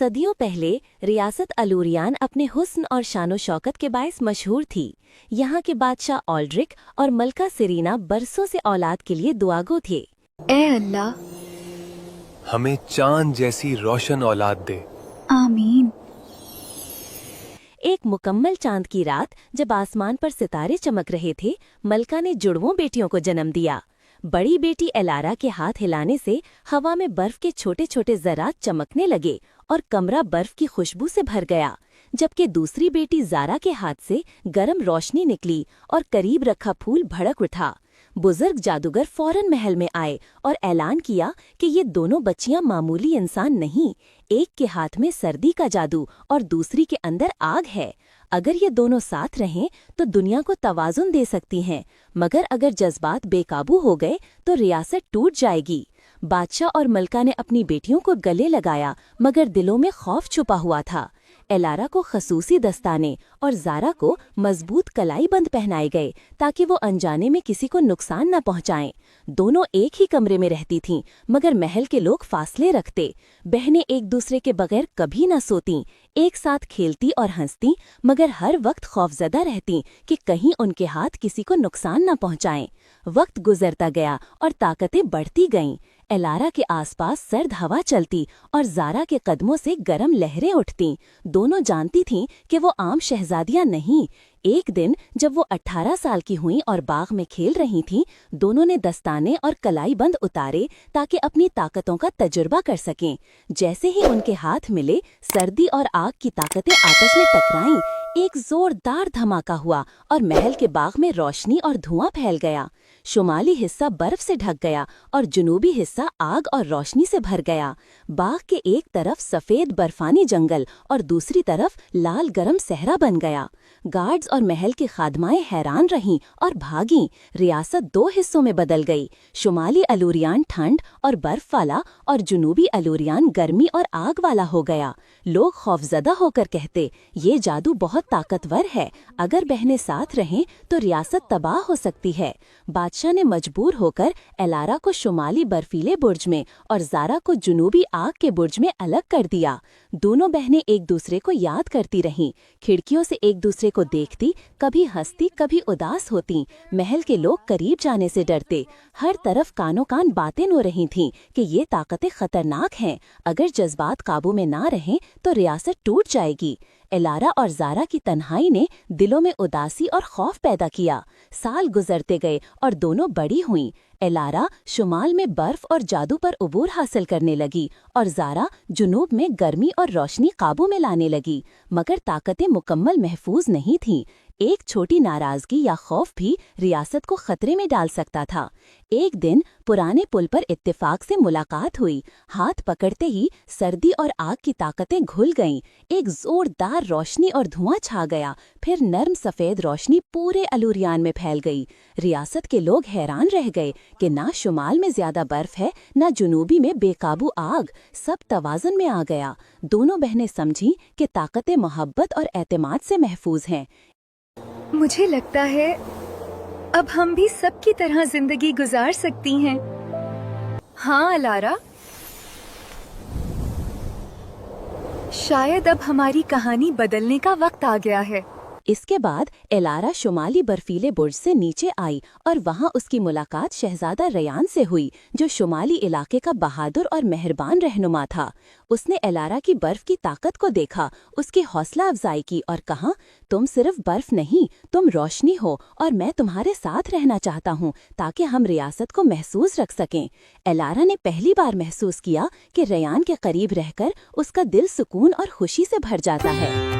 सदियों पहले रियासत अलूरियान अपने हुस्न और शानो शौकत के बायस मशहूर थी। यहाँ के बादशाह ऑल्ड्रिक और मलका सिरीना बरसों से औलाद के लिए दुआगो थे। ए अल्लाह, हमें चांद जैसी रोशन औलाद दे। आमीन। एक मुकम्मल चांद की रात जब आसमान पर सितारे चमक रहे थे, मलका ने जुड़वों बेटियों को जन्म दिया। बड़ी बेटी एलारा के हाथ हिलाने से हवा में बर्फ के छोटे छोटे ज़रात चमकने लगे और कमरा बर्फ की खुशबू से भर गया, जबकि दूसरी बेटी ज़ारा के हाथ से गर्म रोशनी निकली और करीब रखा फूल भड़क उठा। बुजुर्ग जादूगर फौरन महल में आए और ऐलान किया कि ये दोनों बच्चियां मामूली इंसान नहीं, एक के हाथ में सर्दी का जादू और दूसरी के अंदर आग है। अगर ये दोनों साथ रहें तो दुनिया को तवाज़ुन दे सकती हैं, मगर अगर जज्बात बेकाबू हो गए तो रियासत टूट जाएगी। बादशाह और मलका ने अपनी बेटियों को गले लगाया, मगर दिलों में खौफ छुपा हुआ था। एलारा को खसूसी दस्ताने और ज़ारा को मजबूत कलाई बंद पहनाए गए ताकि वो अनजाने में किसी को नुकसान न पहुंचाएं। दोनों एक ही कमरे में रहती थीं, मगर महल के लोग फासले रखते। बहनें एक दूसरे के बगैर कभी न सोतीं, एक साथ खेलती और हंसती, मगर हर वक्त खौफजदा रहती कि कहीं उनके हाथ किसी को नुकसान न पहुंचाएं। वक्त गुजरता गया और ताकतें बढ़ती गईं। एलारा के आसपास सर्द हवा चलती और ज़ारा के कदमों से गर्म लहरें उठतीं। दोनों जानती थीं कि वो आम शहजादियां नहीं। एक दिन जब वो 18 साल की हुईं और बाग में खेल रही थीं, दोनों ने दस्ताने और कलाई बंद उतारे ताकि अपनी ताकतों का तजुर्बा कर सकें। जैसे ही उनके हाथ मिले, सर्दी और आग की ताकतें आपस में टकराईं। एक जोरदार धमाका हुआ और महल के बाग में रोशनी और धुआं फैल गया। शुमाली हिस्सा बर्फ से ढक गया और जुनूबी हिस्सा आग और रोशनी से भर गया। बाग के एक तरफ सफ़ेद बर्फानी जंगल और दूसरी तरफ लाल गरम सहरा बन गया। गार्ड्स और महल की खादमाएं हैरान रहीं और भागीं। रियासत दो हिस्सों में बदल गई, शुमाली अलूरियान ठंड और बर्फ वाला और जुनूबी अलूरियान गर्मी और आग वाला हो गया। लोग खौफजदा होकर कहते, ये जादू बहुत ताकतवर है, अगर बहनें साथ रहें तो रियासत तबाह हो सकती है। बादशाह ने मजबूर होकर एलारा को शुमाली बर्फीले बुर्ज में और ज़ारा को जुनूबी आग के बुर्ज में अलग कर दिया। दोनों बहनें एक दूसरे को याद करती रहीं, खिड़कियों से एक दूसरे को देखती, कभी हंसती कभी उदास होती। महल के लोग करीब जाने से डरते। हर तरफ कानों कान बातें हो रही थीं कि ये ताकतें खतरनाक हैं, अगर जज्बात काबू में ना रहें तो रियासत टूट जाएगी। एलारा और ज़ारा की तन्हाई ने दिलों में उदासी और खौफ पैदा किया। साल गुजरते गए और दोनों बड़ी हुईं। एलारा शुमाल में बर्फ और जादू पर उबूर हासिल करने लगी और ज़ारा जुनूब में गर्मी और रोशनी काबू में लाने लगी, मगर ताकतें मुकम्मल महफूज नहीं थीं। एक छोटी नाराज़गी या खौफ भी रियासत को खतरे में डाल सकता था। एक दिन पुराने पुल पर इत्तेफाक से मुलाकात हुई। हाथ पकड़ते ही सर्दी और आग की ताकतें घुल गईं। एक जोरदार रोशनी और धुआं छा गया, फिर नर्म सफ़ेद रोशनी पूरे अलूरियान में फैल गई। रियासत के लोग हैरान रह गए कि ना शुमाल में ज़्यादा बर्फ है, ना जुनूबी में बेकाबू आग, सब तवाज़ुन में आ गया। दोनों बहनें समझीं कि ताकतें मोहब्बत और एतमाद से महफूज हैं। मुझे लगता है अब हम भी सबकी तरह जिंदगी गुजार सकती हैं। हाँ अलारा, शायद अब हमारी कहानी बदलने का वक्त आ गया है। इसके बाद एलारा शुमाली बर्फीले बुर्ज से नीचे आई और वहां उसकी मुलाकात शहजादा रयान से हुई, जो शुमाली इलाके का बहादुर और मेहरबान रहनुमा था। उसने एलारा की बर्फ की ताकत को देखा, उसकी हौसला अफजाई की और कहा, तुम सिर्फ बर्फ नहीं, तुम रोशनी हो और मैं तुम्हारे साथ रहना चाहता हूँ ताकि हम रियासत को महसूस रख सकें। एलारा ने पहली बार महसूस किया कि रयान के करीब रहकर उसका दिल सुकून और खुशी से भर जाता है।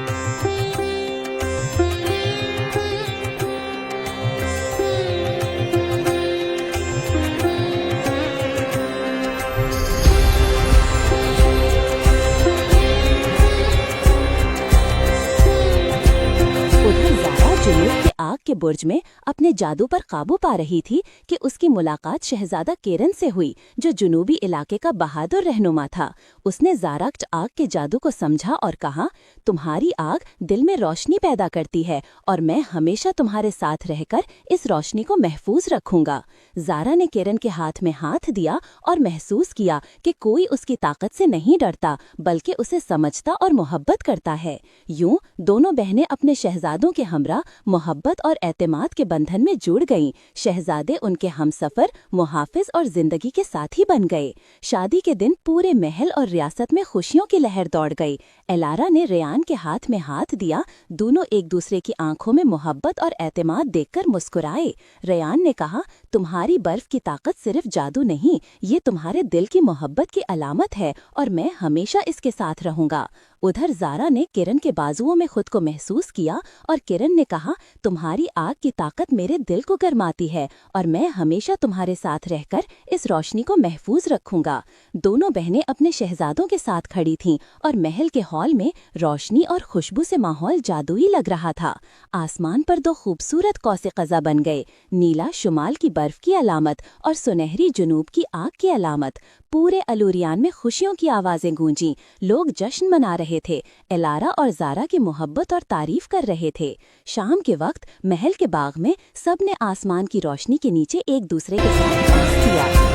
जुनूब के आग के बुर्ज में अपने जादू पर काबू पा रही थी कि उसकी मुलाकात शहजादा केरन से हुई, जो जुनूबी इलाके का बहादुर रहनुमा था। उसने ज़ारक्ट आग के जादू को समझा और कहा, तुम्हारी आग दिल में रोशनी पैदा करती है और मैं हमेशा तुम्हारे साथ रहकर इस रोशनी को महफूज रखूंगा। ज़ारा ने किरण के हाथ में हाथ दिया और महसूस किया कि कोई उसकी ताकत से नहीं डरता बल्कि उसे समझता और मोहब्बत करता है। यूं दोनों बहनें अपने शहजादों के हमरा मोहब्बत और एतमाद के बंधन में जुड़ गईं। शहजादे उनके हमसफर, मुहाफिज और जिंदगी के साथी बन गए। शादी के दिन पूरे महल और रियासत में खुशियों की लहर दौड़ गई। एलारा ने रेयान के हाथ में हाथ दिया। दोनों एक दूसरे की आंखों में मोहब्बत और एतमाद देखकर मुस्कुराए। रेयान ने कहा, तुम्हारी बर्फ की ताकत सिर्फ जादू नहीं, ये तुम्हारे दिल की मोहब्बत की अलामत है और मैं हमेशा इसके साथ रहूंगा। उधर ज़ारा ने किरण के बाजुओं में खुद को महसूस किया और किरण ने कहा, तुम्हारी आग की ताकत मेरे दिल को गरमाती है और मैं हमेशा तुम्हारे साथ रहकर इस रोशनी को महफूज रखूंगा। दोनों बहनें अपने शहजादों के साथ खड़ी थीं और महल के हॉल में रोशनी और खुशबू से माहौल जादुई लग रहा था। आसमान पर दो खूबसूरत कौसे क़ज़ा बन गए, नीला शुमाल की बर्फ की अलामत और सुनहरी जुनूब की आग की अलामत। पूरे अलूरियान में खुशियों की आवाज़ें गूंजीं। लोग जश्न मना रहे थे, एलारा और ज़ारा की मोहब्बत और तारीफ कर रहे थे। शाम के वक्त महल के बाग में सबने आसमान की रोशनी के नीचे एक दूसरे के साथ रक़्स किया।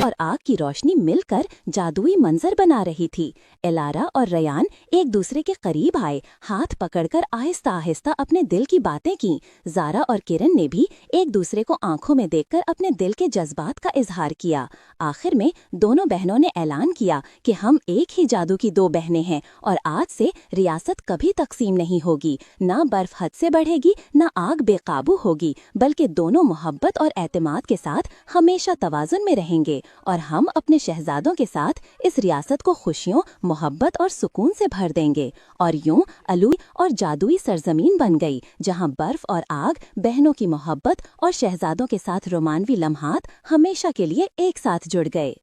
और आग की रोशनी मिलकर जादुई मंजर बना रही थी। एलारा और रेयान एक दूसरे के करीब आए, हाथ पकड़कर आहिस्ता आहिस्ता अपने दिल की बातें की। ज़ारा और किरण ने भी एक दूसरे को आंखों में देखकर अपने दिल के जज्बात का इजहार किया। आखिर में दोनों बहनों ने ऐलान किया कि हम एक ही जादू की दो बहनें हैं और आज से रियासत कभी तकसीम नहीं होगी। ना बर्फ हद से बढ़ेगी, ना आग बेकाबू होगी, बल्कि दोनों मोहब्बत और एतमाद के साथ हमेशा तवाज़ुन में रहेंगे और हम अपने शहजादों के साथ इस रियासत को खुशियों, मोहब्बत और सुकून से भर देंगे। और यूं अलूई और जादुई सरजमीन बन गई, जहां बर्फ और आग, बहनों की मोहब्बत और शहजादों के साथ रोमानवी लम्हात हमेशा के लिए एक साथ जुड़ गए।